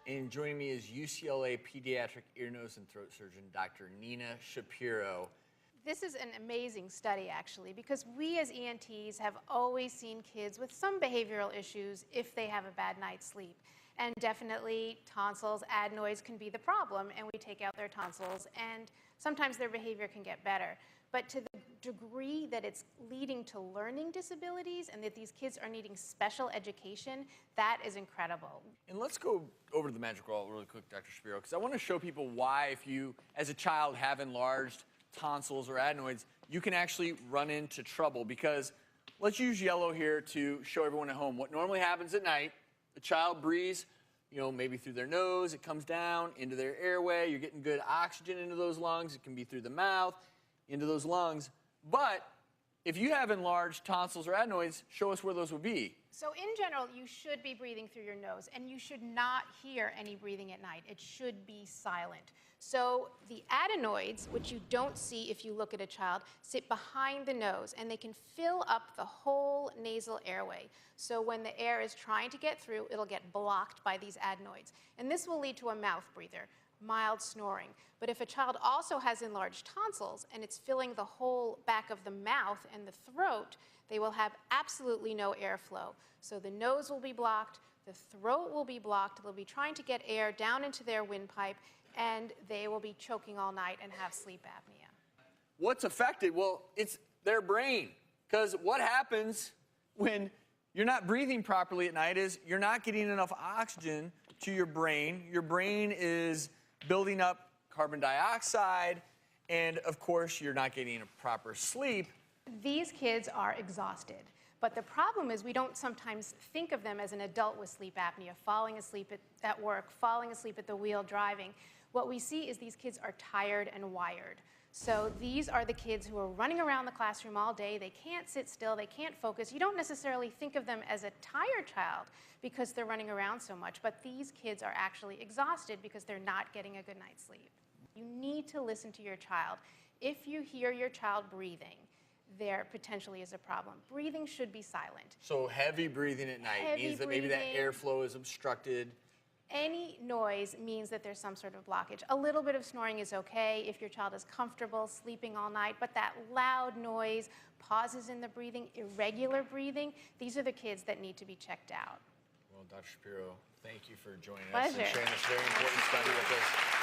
And joining me is UCLA pediatric ear, nose, and throat surgeon, Dr. Nina Shapiro. This is an amazing study, actually, because we as ENTs have always seen kids with some behavioral issues if they have a bad night's sleep. And definitely tonsils, adenoids can be the problem, and we take out their tonsils, and sometimes their behavior can get better. But to the degree that it's leading to learning disabilities and that these kids are needing special education, that is incredible. And let's go over to the magic wall really quick, Dr. Shapiro, because I want to show people why if you, as a child, have enlarged tonsils or adenoids, you can actually run into trouble. Because let's use yellow here to show everyone at home what normally happens at night. The child breathes, maybe through their nose, it comes down into their airway, you're getting good oxygen into those lungs, it can be through the mouth, into those lungs. But if you have enlarged tonsils or adenoids, show us where those would be. So in general, you should be breathing through your nose, and you should not hear any breathing at night. It should be silent. So the adenoids, which you don't see if you look at a child, sit behind the nose, and they can fill up the whole nasal airway. So when the air is trying to get through, it'll get blocked by these adenoids. And this will lead to a mouth breather, mild snoring. But if a child also has enlarged tonsils and it's filling the whole back of the mouth and the throat, they will have absolutely no airflow. So the nose will be blocked, the throat will be blocked, they'll be trying to get air down into their windpipe, and they will be choking all night and have sleep apnea. What's affected? Well, it's their brain. Because what happens when you're not breathing properly at night is you're not getting enough oxygen to your brain. Your brain is building up carbon dioxide, and of course, you're not getting a proper sleep. These kids are exhausted. But the problem is we don't sometimes think of them as an adult with sleep apnea, falling asleep at work, falling asleep at the wheel, driving. What we see is these kids are tired and wired. So these are the kids who are running around the classroom all day. They can't sit still. They can't focus. You don't necessarily think of them as a tired child because they're running around so much, but these kids are actually exhausted because they're not getting a good night's sleep. You need to listen to your child. If you hear your child breathing, there potentially is a problem. Breathing should be silent. So heavy breathing at night means that maybe that airflow is obstructed. Any noise means that there's some sort of blockage. A little bit of snoring is okay if your child is comfortable sleeping all night, but that loud noise, pauses in the breathing, irregular breathing, these are the kids that need to be checked out. Well, Dr. Shapiro, thank you for joining Pleasure. us and sharing this very important study with us.